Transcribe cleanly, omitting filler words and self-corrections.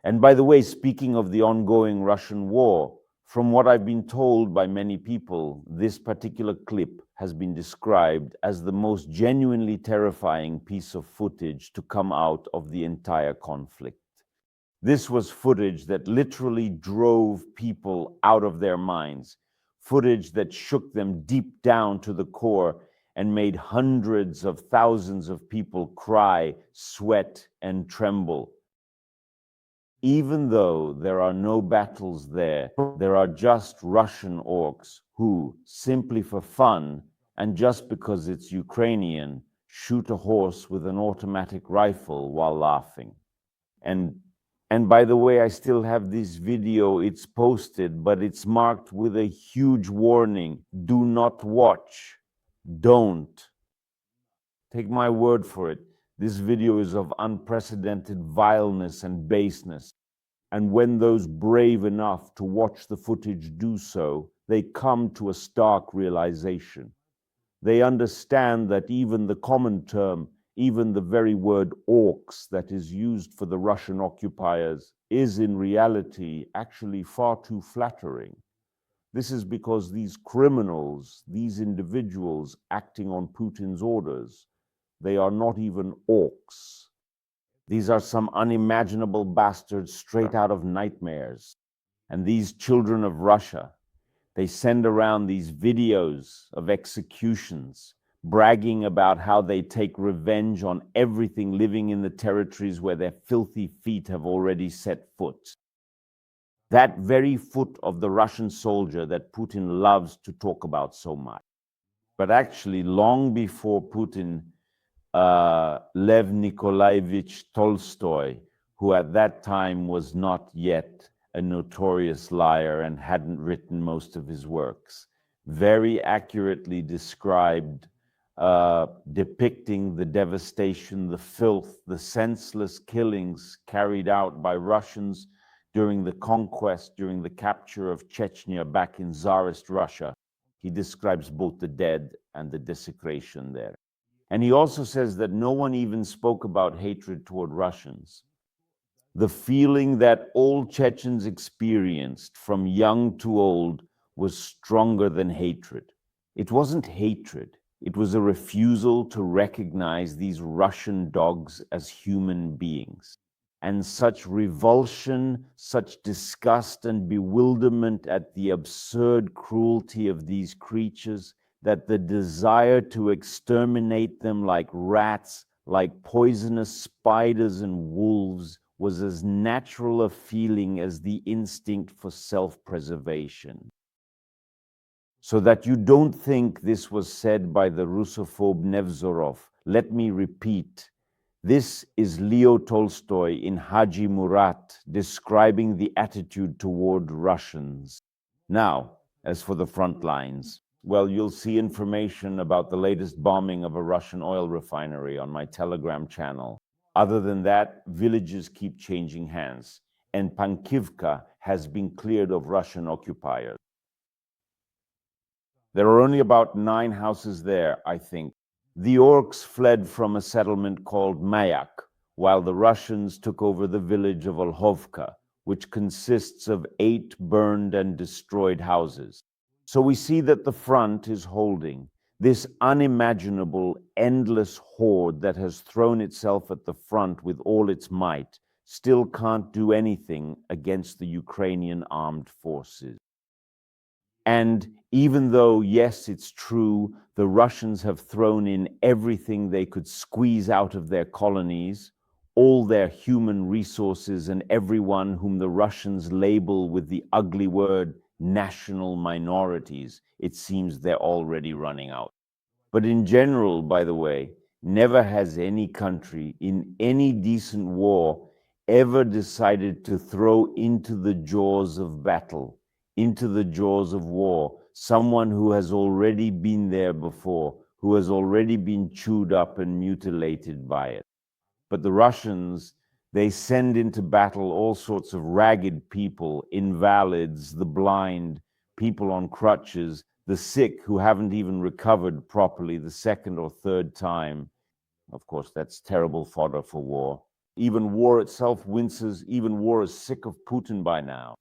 And by the way, speaking of the ongoing Russian war, from what I've been told by many people, this particular clip has been described as the most genuinely terrifying piece of footage to come out of the entire conflict. This was footage that literally drove people out of their minds, footage that shook them deep down to the core and made hundreds of thousands of people cry, sweat, and tremble. Even though there are no battles there, there are just Russian orcs who, simply for fun, and just because it's Ukrainian, shoot a horse with an automatic rifle while laughing. And by the way, I still have this video, it's posted, but it's marked with a huge warning. Do not watch. Don't. Take my word for it. This video is of unprecedented vileness and baseness. And when those brave enough to watch the footage do so, they come to a stark realization. They understand that even the common term, even the very word orcs that is used for the Russian occupiers, is in reality actually far too flattering. This is because these criminals, these individuals acting on Putin's orders, they are not even orcs. These are some unimaginable bastards straight out of nightmares. And these children of Russia, they send around these videos of executions, bragging about how they take revenge on everything living in the territories where their filthy feet have already set foot. That very foot of the Russian soldier that Putin loves to talk about so much. But actually, long before Putin, Lev Nikolaevich Tolstoy, who at that time was not yet a notorious liar and hadn't written most of his works, very accurately described, depicting the devastation, the filth, the senseless killings carried out by Russians during the conquest, during the capture of Chechnya back in Tsarist Russia. He describes both the dead and the desecration there. And he also says that no one even spoke about hatred toward Russians. The feeling that all Chechens experienced, from young to old, was stronger than hatred. It wasn't hatred. It was a refusal to recognize these Russian dogs as human beings. And such revulsion, such disgust and bewilderment at the absurd cruelty of these creatures, that the desire to exterminate them like rats, like poisonous spiders and wolves, was as natural a feeling as the instinct for self-preservation. So that you don't think this was said by the Russophobe Nevzorov, let me repeat. This is Leo Tolstoy in Haji Murat describing the attitude toward Russians. Now, as for the front lines, well, you'll see information about the latest bombing of a Russian oil refinery on my Telegram channel. Other than that, villages keep changing hands, and Pankivka has been cleared of Russian occupiers. There are only about 9 houses there, I think. The orcs fled from a settlement called Mayak, while the Russians took over the village of Olhovka, which consists of 8 burned and destroyed houses. So we see that the front is holding. This unimaginable, endless horde that has thrown itself at the front with all its might still can't do anything against the Ukrainian armed forces. And even though, yes, it's true, the Russians have thrown in everything they could squeeze out of their colonies, all their human resources and everyone whom the Russians label with the ugly word national minorities, it seems they're already running out. But in general, by the way, never has any country in any decent war ever decided to throw into the jaws of battle, into the jaws of war, someone who has already been there before, who has already been chewed up and mutilated by it. But the Russians, they send into battle all sorts of ragged people, invalids, the blind, people on crutches, the sick who haven't even recovered properly the second or third time. Of course, that's terrible fodder for war. Even war itself winces. Even war is sick of Putin by now.